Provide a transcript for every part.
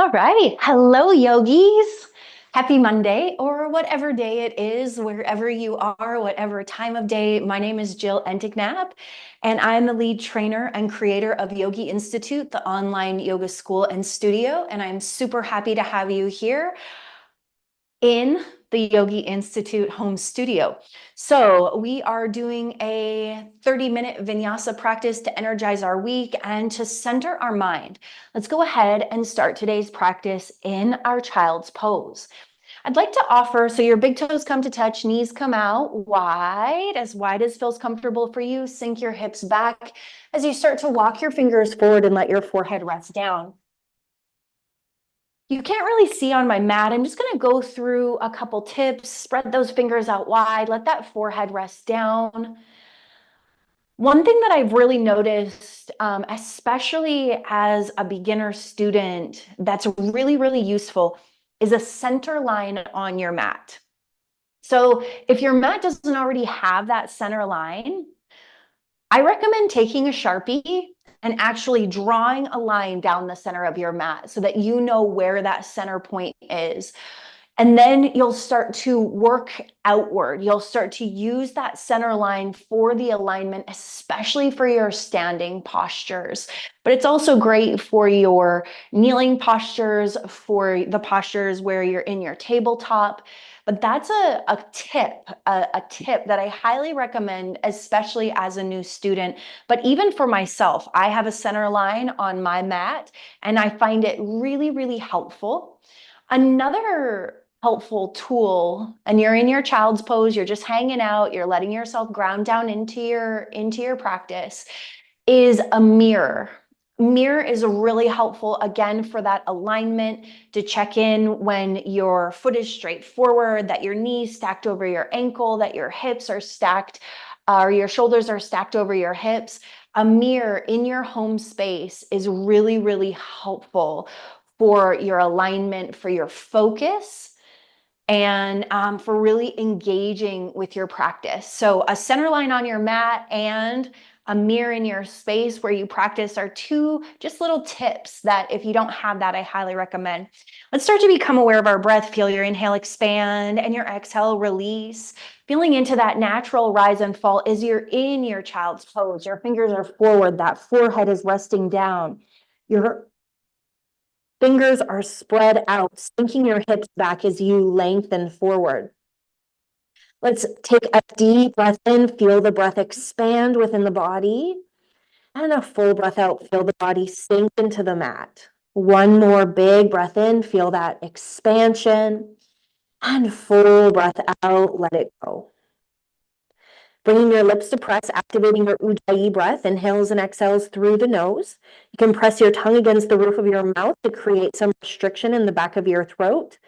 All right. Hello, yogis. Happy Monday, or whatever day it is, wherever you are, whatever time of day. My name is Jill Entignap, and I'm the lead trainer and creator of Yogi Institute, the online yoga school and studio. And I'm super happy to have you here in the Yogi Institute home studio. So we are doing a 30-minute Vinyasa practice to energize our week and to center our mind. Let's go ahead and start today's practice in our child's pose. I'd like to offer, so your big toes come to touch, knees come out wide as feels comfortable for you. Sink your hips back as you start to walk your fingers forward and let your forehead rest down. You can't really see on my mat. I'm just going to go through a couple tips. Spread those fingers out wide. Let that forehead rest down. One thing that I've really noticed, especially as a beginner student, that's really, really useful is a center line on your mat. So if your mat doesn't already have that center line, I recommend taking a Sharpie and actually drawing a line down the center of your mat so that you know where that center point is. And then you'll start to work outward. You'll start to use that center line for the alignment, especially for your standing postures. But it's also great for your kneeling postures, for the postures where you're in your tabletop. But that's a tip that I highly recommend, especially as a new student. But even for myself, I have a center line on my mat, and I find it really, really helpful. Another helpful tool, and you're in your child's pose, you're just hanging out, you're letting yourself ground down into your practice, is a mirror. Mirror is really helpful, again, for that alignment, to check in when your foot is straight forward, that your knees stacked over your ankle, that your hips are stacked, or your shoulders are stacked over your hips. A mirror in your home space is really, really helpful for your alignment, for your focus, and for really engaging with your practice. So a center line on your mat and a mirror in your space where you practice are two just little tips that, if you don't have that, I highly recommend. Let's start to become aware of our breath. Feel your inhale expand and your exhale release. Feeling into that natural rise and fall as you're in your child's pose. Your fingers are forward, that forehead is resting down. Your fingers are spread out, sinking your hips back as you lengthen forward. Let's take a deep breath in, feel the breath expand within the body, and a full breath out, feel the body sink into the mat. One more big breath in, feel that expansion, and full breath out, let it go. Bringing your lips to press, activating your Ujjayi breath, inhales and exhales through the nose. You can press your tongue against the roof of your mouth to create some restriction in the back of your throat.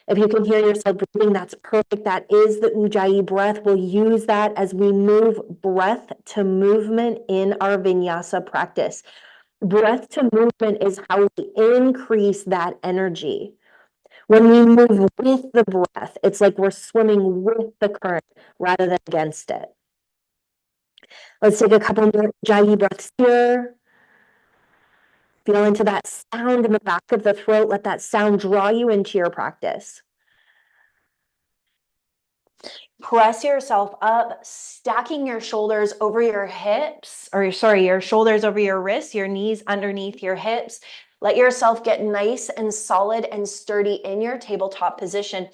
If you can hear yourself breathing, that's perfect. That is the Ujjayi breath. We'll use that as we move breath to movement in our Vinyasa practice. Breath to movement is how we increase that energy. When we move with the breath, it's like we're swimming with the current rather than against it. Let's take a couple more Ujjayi breaths here. Feel into that sound in the back of the throat. Let that sound draw you into your practice. Press yourself up, stacking your shoulders over your hips, or sorry, your shoulders over your wrists, your knees underneath your hips. Let yourself get nice and solid and sturdy in your tabletop position.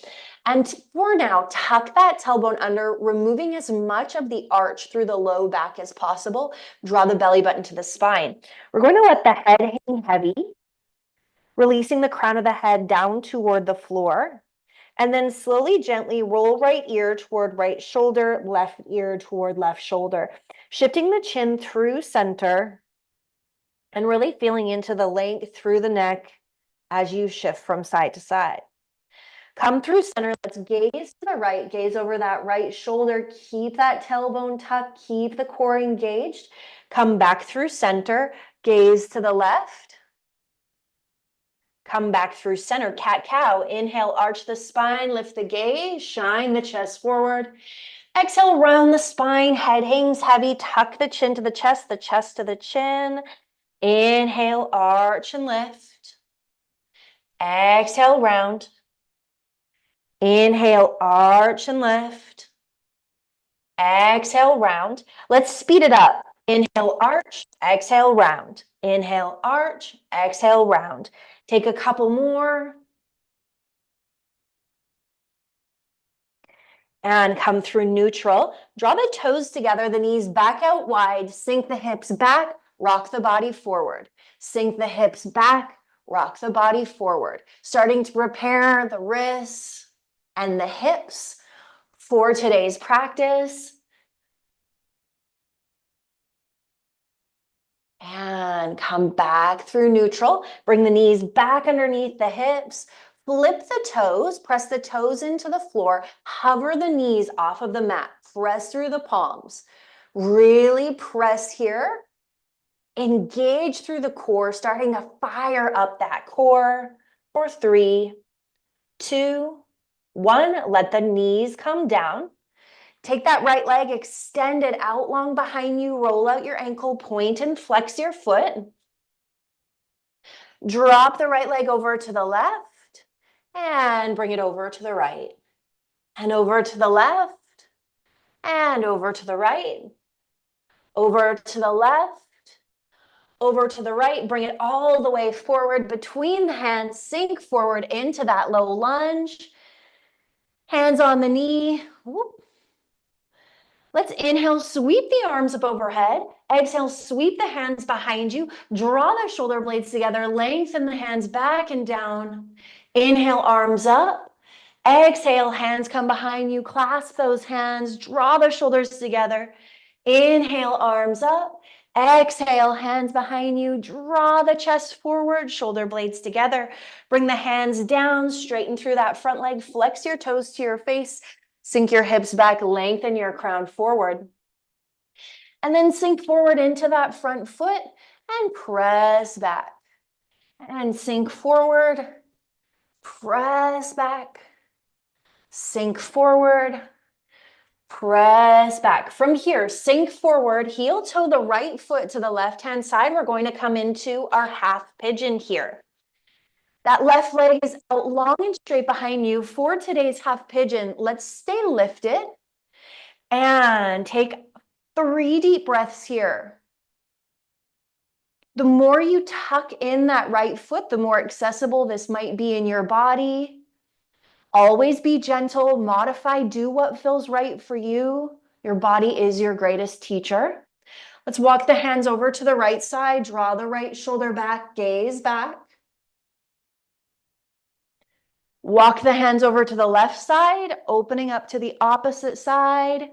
And for now, tuck that tailbone under, removing as much of the arch through the low back as possible. Draw the belly button to the spine. We're going to let the head hang heavy, releasing the crown of the head down toward the floor. And then slowly, gently roll right ear toward right shoulder, left ear toward left shoulder. Shifting the chin through center and really feeling into the length through the neck as you shift from side to side. Come through center. Let's gaze to the right, gaze over that right shoulder. Keep that tailbone tucked, keep the core engaged. Come back through center, gaze to the left. Come back through center, cat-cow. Inhale, arch the spine, lift the gaze, shine the chest forward. Exhale, round the spine, head hangs heavy, tuck the chin to the chest to the chin. Inhale, arch and lift. Exhale, round. Inhale, arch and lift. Exhale, round. Let's speed it up. Inhale, arch. Exhale, round. Inhale, arch. Exhale, round. Take a couple more. And come through neutral. Draw the toes together, the knees back out wide. Sink the hips back. Rock the body forward. Sink the hips back. Rock the body forward. Starting to prepare the wrists and the hips for today's practice. And come back through neutral. Bring the knees back underneath the hips. Flip the toes. Press the toes into the floor. Hover the knees off of the mat. Press through the palms. Really press here. Engage through the core, starting to fire up that core. For 3, 2, 1. Let the knees come down. Take that right leg, extend it out long behind you, roll out your ankle, point and flex your foot. Drop the right leg over to the left and bring it over to the right. And over to the left and over to the right. Over to the left, over to the right. Bring it all the way forward between the hands. Sink forward into that low lunge. Hands on the knee. Whoop. Let's inhale, sweep the arms up overhead. Exhale, sweep the hands behind you. Draw the shoulder blades together. Lengthen the hands back and down. Inhale, arms up. Exhale, hands come behind you. Clasp those hands. Draw the shoulders together. Inhale, arms up. Exhale, hands behind you. Draw the chest forward, shoulder blades together. Bring the hands down, straighten through that front leg. Flex your toes to your face. Sink your hips back, lengthen your crown forward. And then sink forward into that front foot and press back. And sink forward, press back, sink forward, press back. From here, sink forward, heel toe the right foot to the left-hand side. We're going to come into our half pigeon here. That left leg is out long and straight behind you. For today's half pigeon, let's stay lifted and take 3 deep breaths here. The more you tuck in that right foot, the more accessible this might be in your body. Always be gentle, modify, do what feels right for you. Your body is your greatest teacher. Let's walk the hands over to the right side, draw the right shoulder back, gaze back. Walk the hands over to the left side, opening up to the opposite side.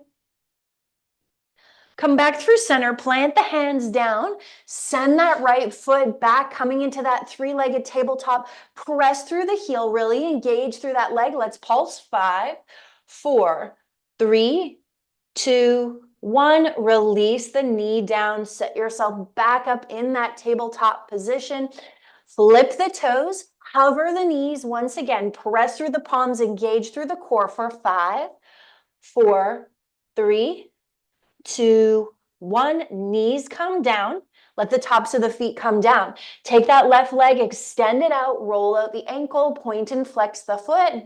Come back through center, plant the hands down, send that right foot back, coming into that 3-legged tabletop. Press through the heel, really engage through that leg. Let's pulse. 5, 4, 3, 2, 1. Release the knee down, set yourself back up in that tabletop position. Flip the toes, hover the knees once again, press through the palms, engage through the core for 5, 4, 3, 2, 1. Knees come down. Let the tops of the feet come down. Take that left leg, extend it out, roll out the ankle, point and flex the foot.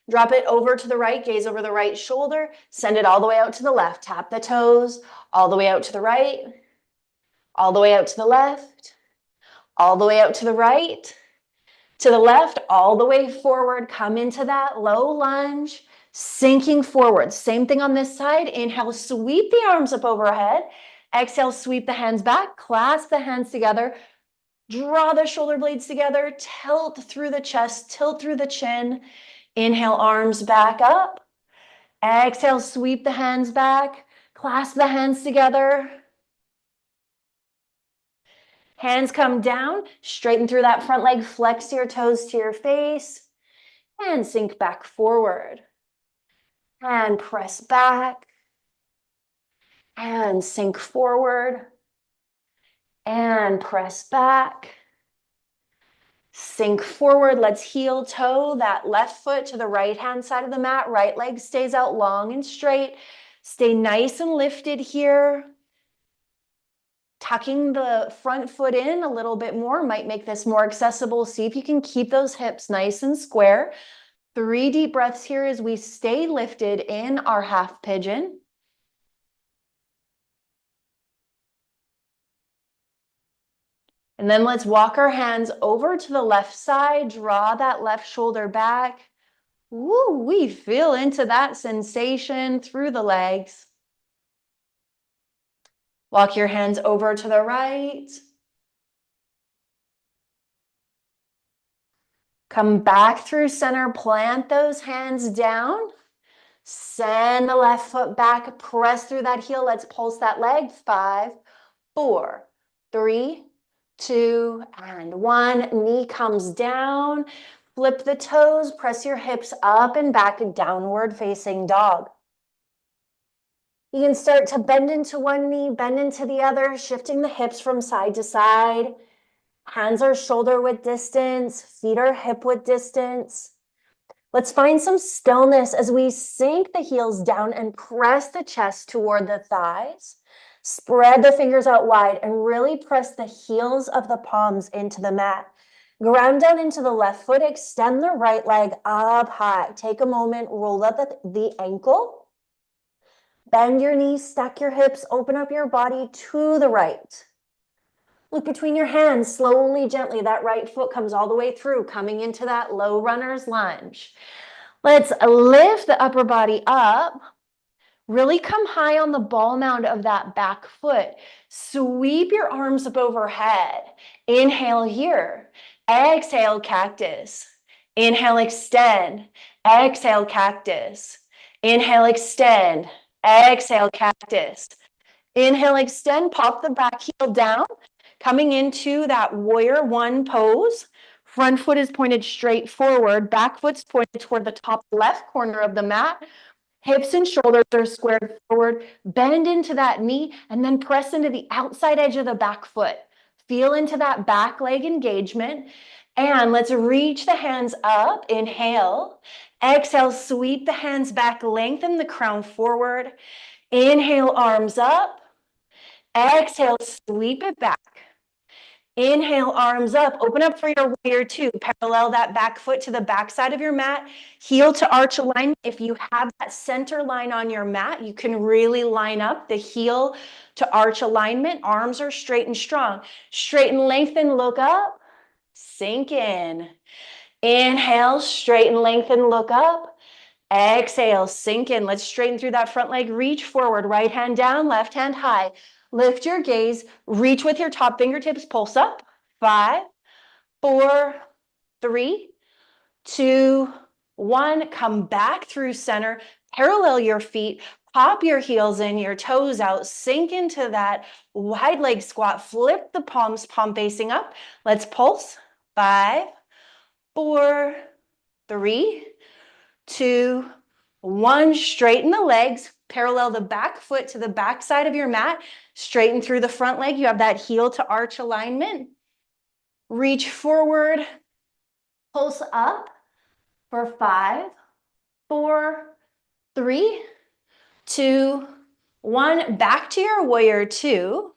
Drop it over to the right, gaze over the right shoulder, send it all the way out to the left. Tap the toes, all the way out to the right, all the way out to the left, all the way out to the right, to the left, all the way forward. Come into that low lunge. Sinking forward. Same thing on this side. Inhale, sweep the arms up overhead. Exhale, sweep the hands back. Clasp the hands together. Draw the shoulder blades together. Tilt through the chest. Tilt through the chin. Inhale, arms back up. Exhale, sweep the hands back. Clasp the hands together. Hands come down. Straighten through that front leg. Flex your toes to your face. And sink back forward. And press back, and sink forward, and press back, sink forward. Let's heel toe that left foot to the right-hand side of the mat. Right leg stays out long and straight. Stay nice and lifted here. tucking the front foot in a little bit more might make this more accessible. See if you can keep those hips nice and square. 3 deep breaths here as we stay lifted in our half pigeon. And then let's walk our hands over to the left side, draw that left shoulder back. Woo, we feel into that sensation through the legs. Walk your hands over to the right. Come back through center, plant those hands down. Send the left foot back, press through that heel. Let's pulse that leg. 5, 4, 3, 2, and 1. Knee comes down. Flip the toes, press your hips up and back, downward facing dog. You can start to bend into one knee, bend into the other, shifting the hips from side to side. Hands are shoulder width distance, feet are hip width distance. Let's find some stillness as we sink the heels down and press the chest toward the thighs. Spread the fingers out wide and really press the heels of the palms into the mat. Ground down into the left foot, extend the right leg up high. Take a moment, roll up the ankle. Bend your knees, stack your hips, open up your body to the right. Look between your hands, slowly, gently. That right foot comes all the way through, coming into that low runner's lunge. Let's lift the upper body up. Really come high on the ball mound of that back foot. Sweep your arms up overhead. Inhale here. Exhale, cactus. Inhale, extend. Exhale, cactus. Inhale, extend. Exhale, cactus. Inhale, extend. Pop the back heel down. Coming into that warrior one pose. Front foot is pointed straight forward. Back foot's pointed toward the top left corner of the mat. Hips and shoulders are squared forward. Bend into that knee and then press into the outside edge of the back foot. Feel into that back leg engagement. And let's reach the hands up. Inhale. Exhale, sweep the hands back, lengthen the crown forward. Inhale, arms up. Exhale, sweep it back. Inhale, arms up. Open up for your warrior two. Parallel that back foot to the back side of your mat. Heel to arch alignment. If you have that center line on your mat, you can really line up the heel to arch alignment. Arms are straight and strong. Straighten, lengthen, look up. Sink in. Inhale, straighten, lengthen, look up. Exhale, sink in. Let's straighten through that front leg. Reach forward. Right hand down, left hand high. Lift your gaze, reach with your top fingertips, pulse up. 5, 4, 3, 2, 1. Come back through center, parallel your feet, pop your heels in, your toes out, sink into that wide leg squat, flip the palms, palm facing up. Let's pulse. 5, 4, 3, 2, 1. Straighten the legs. Parallel the back foot to the back side of your mat. Straighten through the front leg. You have that heel to arch alignment. Reach forward. Pulse up for 5, 4, 3, 2, 1. Back to your warrior two.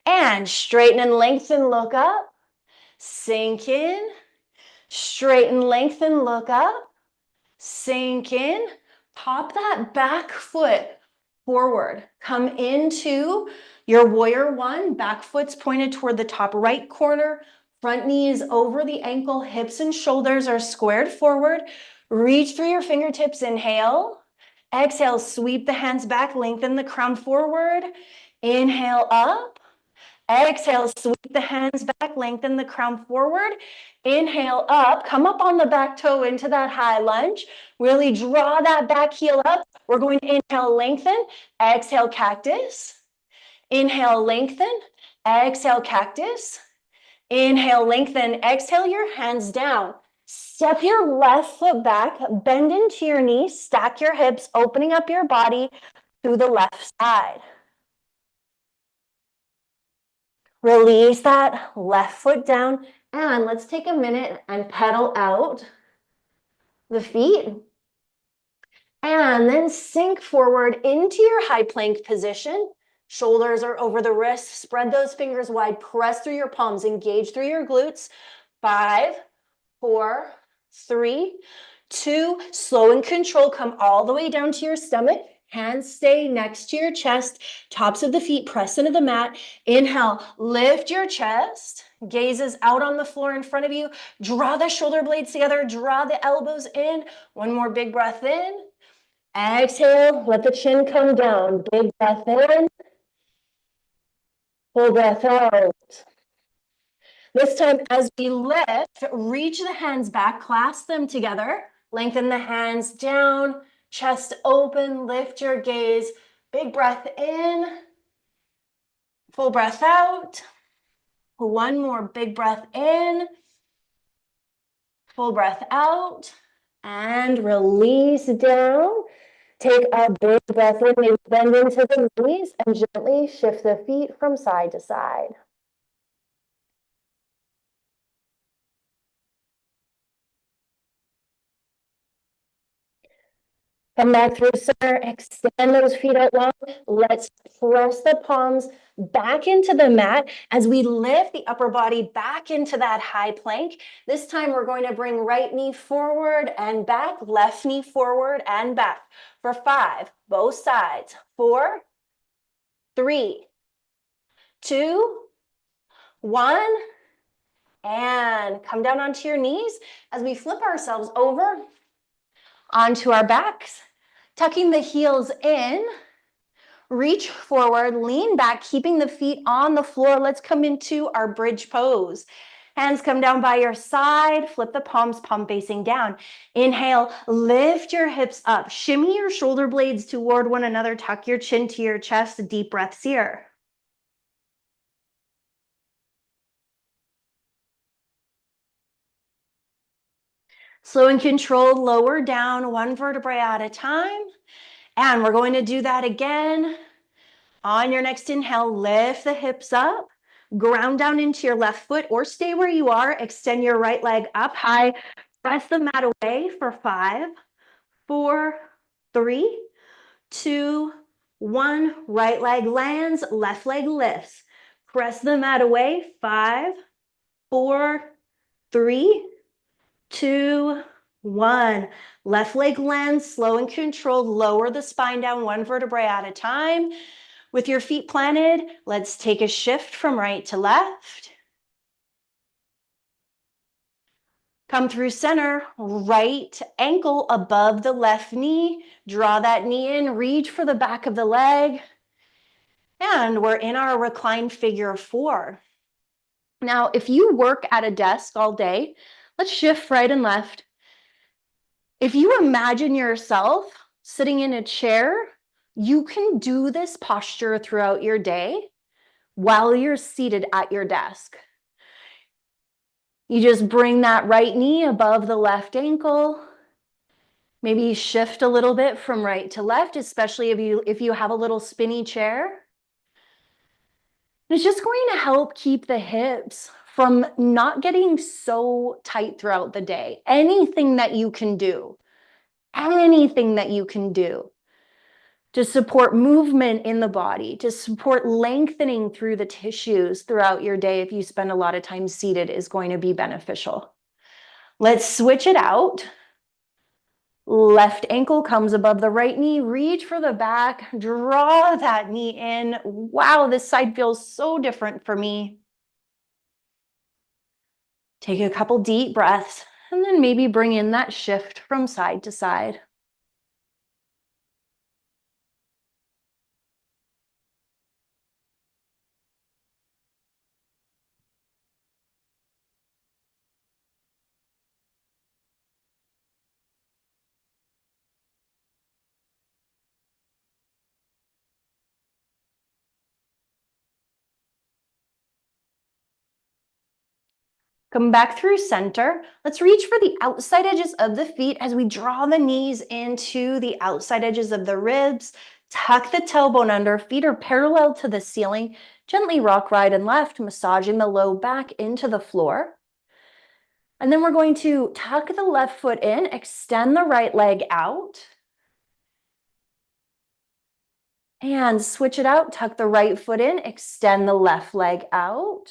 And straighten and lengthen, look up. Sink in. Straighten, lengthen, look up. Sink in. Pop that back foot forward. Come into your warrior one. Back foot's pointed toward the top right corner. Front knee is over the ankle. Hips and shoulders are squared forward. Reach through your fingertips. Inhale. Exhale, sweep the hands back. Lengthen the crown forward. Inhale up. Exhale, sweep the hands back. Lengthen the crown forward. Inhale up, come up on the back toe into that high lunge. Really draw that back heel up. We're going to inhale, lengthen. Exhale, cactus. Inhale, lengthen. Exhale, cactus. Inhale, lengthen. Exhale, your hands down. Step your left foot back, bend into your knees, stack your hips, opening up your body to the left side. Release that left foot down. And let's take a minute and pedal out the feet. And then sink forward into your high plank position. Shoulders are over the wrists. Spread those fingers wide. Press through your palms. Engage through your glutes. 5, 4, 3, 2. Slow and control. Come all the way down to your stomach. Hands stay next to your chest. Tops of the feet press into the mat. Inhale, lift your chest. Gazes out on the floor in front of you. Draw the shoulder blades together. Draw the elbows in. One more big breath in. Exhale, let the chin come down. Big breath in. Full breath out. This time, as we lift, reach the hands back, clasp them together, lengthen the hands down, chest open, lift your gaze. Big breath in, full breath out. One more big breath in, full breath out, and release down. Take a big breath in, maybe bend into the knees, and gently shift the feet from side to side. Come back through center, extend those feet out long. Let's press the palms back into the mat as we lift the upper body back into that high plank. This time we're going to bring right knee forward and back, left knee forward and back for 5, both sides. 4, 3, 2, 1, and come down onto your knees as we flip ourselves over onto our backs, tucking the heels in. Reach forward, lean back, keeping the feet on the floor. Let's come into our bridge pose. Hands come down by your side, flip the palms, palm facing down. Inhale, lift your hips up, shimmy your shoulder blades toward one another, tuck your chin to your chest, deep breaths here. Slow and controlled, lower down one vertebrae at a time. And we're going to do that again. On your next inhale, lift the hips up, ground down into your left foot or stay where you are. Extend your right leg up high. Press the mat away for 5, 4, 3, 2, 1. Right leg lands, left leg lifts. Press the mat away. 5, 4, 3, 2, 1. Left leg lands, slow and controlled. Lower the spine down one vertebrae at a time. With your feet planted, let's take a shift from right to left. Come through center, right ankle above the left knee. Draw that knee in, reach for the back of the leg. And we're in our reclined figure 4. Now, if you work at a desk all day, let's shift right and left. If you imagine yourself sitting in a chair, you can do this posture throughout your day while you're seated at your desk. You just bring that right knee above the left ankle. Maybe shift a little bit from right to left, especially if you have a little spinny chair. It's just going to help keep the hips from not getting so tight throughout the day. Anything that you can do to support movement in the body, to support lengthening through the tissues throughout your day if you spend a lot of time seated is going to be beneficial. Let's switch it out. Left ankle comes above the right knee. Reach for the back. Draw that knee in. Wow, this side feels so different for me. Take a couple deep breaths and then maybe bring in that shift from side to side. Come back through center. Let's reach for the outside edges of the feet as we draw the knees into the outside edges of the ribs. Tuck the tailbone under. Feet are parallel to the ceiling. Gently rock right and left, massaging the low back into the floor. And then we're going to tuck the left foot in, extend the right leg out. And switch it out. Tuck the right foot in, extend the left leg out.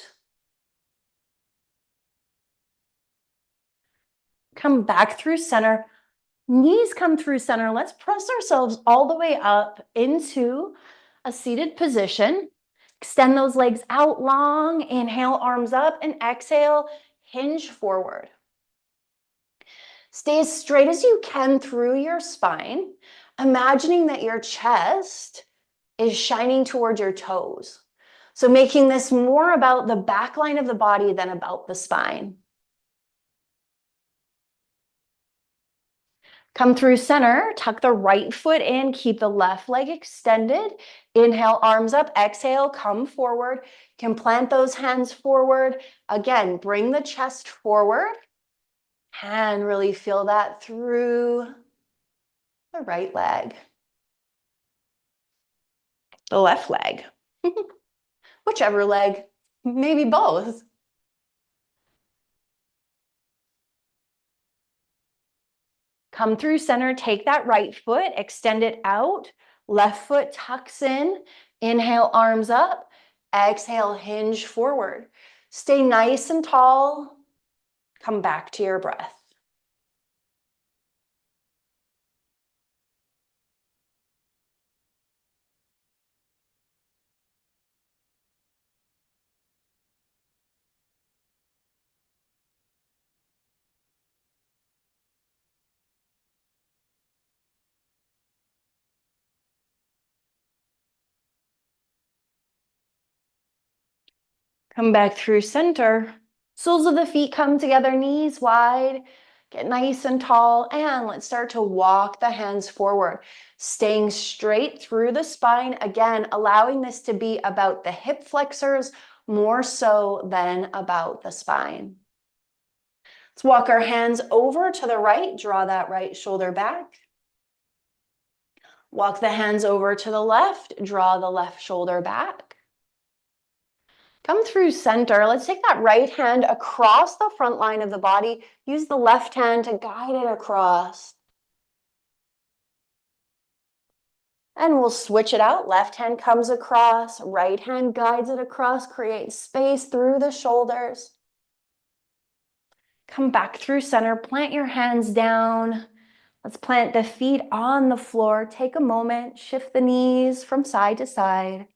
Come back through center. Knees come through center. Let's press ourselves all the way up into a seated position. Extend those legs out long. Inhale, arms up, and exhale, hinge forward. Stay as straight as you can through your spine, imagining that your chest is shining towards your toes. So making this more about the back line of the body than about the spine. Come through center, tuck the right foot in, keep the left leg extended. Inhale, arms up, exhale, come forward. You can plant those hands forward. Again, bring the chest forward and really feel that through the right leg, the left leg, whichever leg, maybe both. Come through center, take that right foot, extend it out. Left foot tucks in. Inhale, arms up. Exhale, hinge forward. Stay nice and tall. Come back to your breath. Come back through center. Soles of the feet come together, knees wide. Get nice and tall, and let's start to walk the hands forward, staying straight through the spine. Again, allowing this to be about the hip flexors more so than about the spine. Let's walk our hands over to the right, draw that right shoulder back. Walk the hands over to the left, draw the left shoulder back. Come through center. Let's take that right hand across the front line of the body. Use the left hand to guide it across. And we'll switch it out. Left hand comes across, right hand guides it across, create space through the shoulders. Come back through center, plant your hands down. Let's plant the feet on the floor. Take a moment, shift the knees from side to side.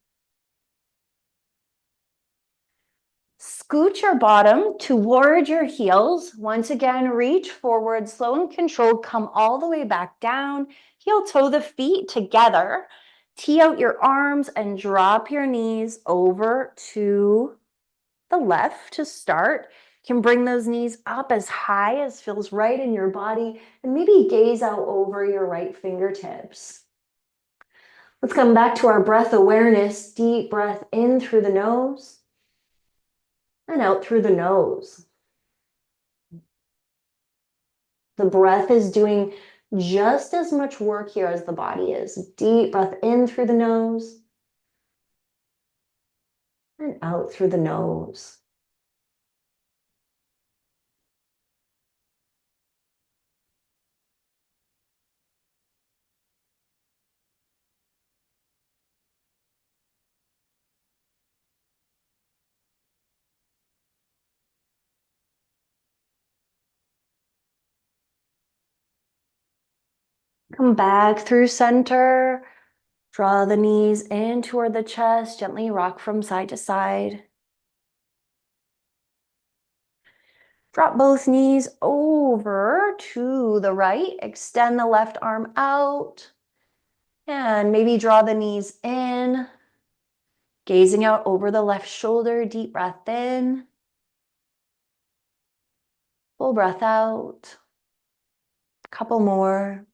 Scoot your bottom toward your heels. Once again, reach forward, slow and controlled, come all the way back down. Heel toe the feet together. Tee out your arms and drop your knees over to the left to start. You can bring those knees up as high as feels right in your body and maybe gaze out over your right fingertips. Let's come back to our breath awareness. Deep breath in through the nose and out through the nose. The breath is doing just as much work here as the body is. Deep breath in through the nose and out through the nose. Come back through center. Draw the knees in toward the chest. Gently rock from side to side. Drop both knees over to the right. Extend the left arm out. And maybe draw the knees in. Gazing out over the left shoulder. Deep breath in. Full breath out. Couple more.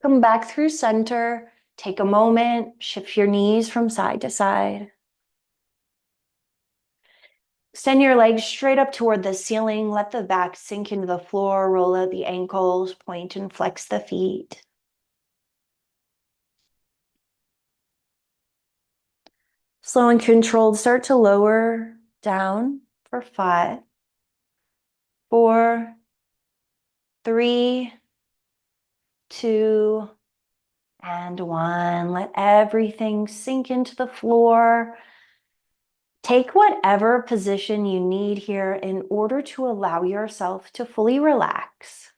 Come back through center. Take a moment. Shift your knees from side to side. Extend your legs straight up toward the ceiling. Let the back sink into the floor. Roll out the ankles. Point and flex the feet. Slow and controlled. Start to lower down for 5, 4, 3, 2, and 1. Let everything sink into the floor. Take whatever position you need here in order to allow yourself to fully relax.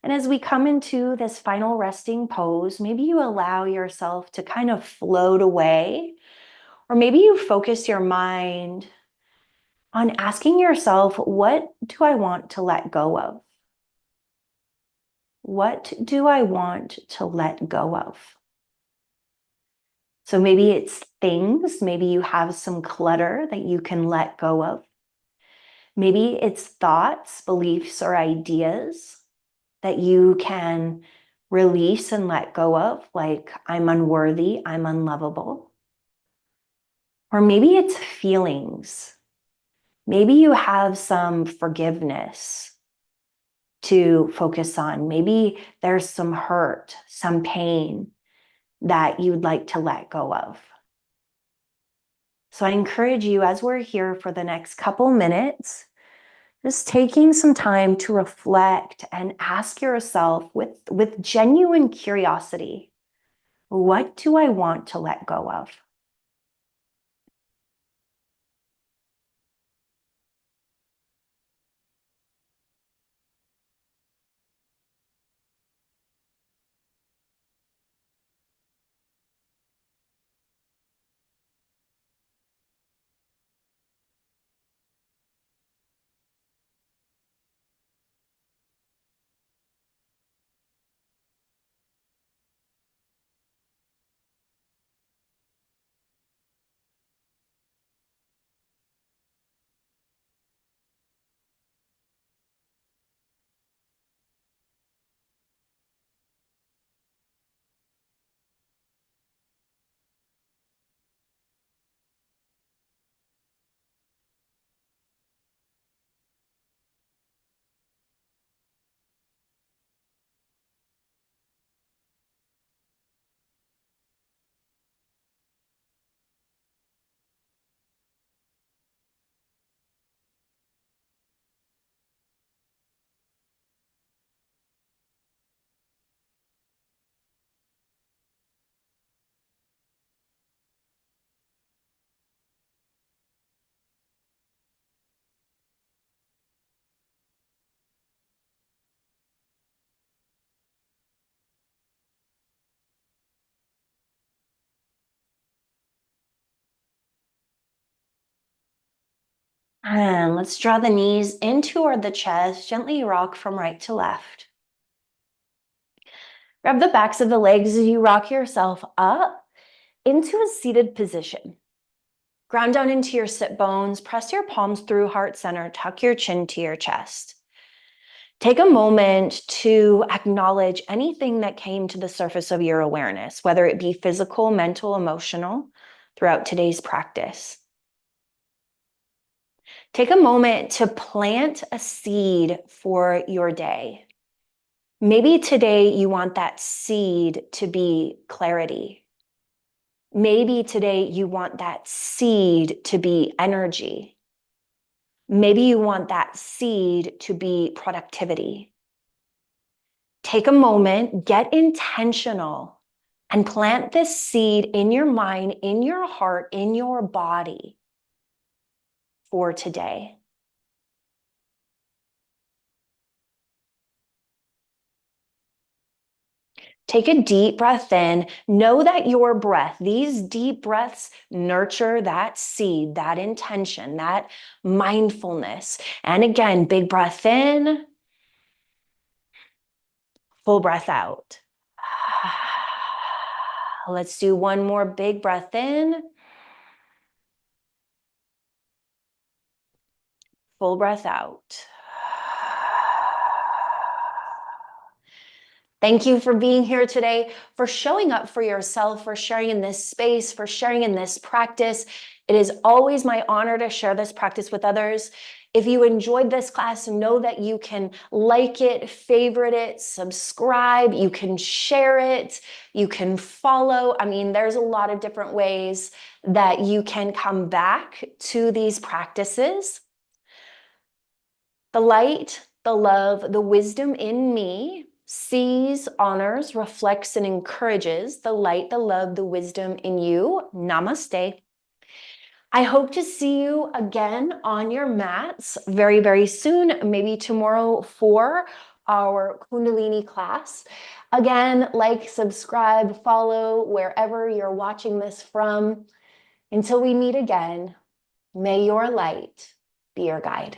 And as we come into this final resting pose, maybe you allow yourself to kind of float away, or maybe you focus your mind on asking yourself, what do I want to let go of? What do I want to let go of? So maybe it's things, maybe you have some clutter that you can let go of. Maybe it's thoughts, beliefs, or ideas that you can release and let go of, like I'm unworthy, I'm unlovable. Or maybe it's feelings. Maybe you have some forgiveness to focus on. Maybe there's some hurt, some pain that you'd like to let go of. So I encourage you, as we're here for the next couple minutes, just taking some time to reflect and ask yourself with genuine curiosity, what do I want to let go of? And let's draw the knees in toward the chest, gently rock from right to left. Grab the backs of the legs as you rock yourself up into a seated position. Ground down into your sit bones, press your palms through heart center, tuck your chin to your chest. Take a moment to acknowledge anything that came to the surface of your awareness, whether it be physical, mental, emotional, throughout today's practice. Take a moment to plant a seed for your day. Maybe today you want that seed to be clarity. Maybe today you want that seed to be energy. Maybe you want that seed to be productivity. Take a moment, get intentional, and plant this seed in your mind, in your heart, in your body for today. Take a deep breath in. Know that your breath, these deep breaths, nurture that seed, that intention, that mindfulness. And again, big breath in, full breath out. Let's do one more big breath in, full breath out. Thank you for being here today, for showing up for yourself, for sharing in this space, for sharing in this practice. It is always my honor to share this practice with others. If you enjoyed this class, know that you can like it, favorite it, subscribe, you can share it, you can follow. I mean, there's a lot of different ways that you can come back to these practices. The light, the love, the wisdom in me sees, honors, reflects, and encourages the light, the love, the wisdom in you. Namaste. I hope to see you again on your mats very, very soon, maybe tomorrow for our Kundalini class. Again, like, subscribe, follow wherever you're watching this from. Until we meet again, may your light be your guide.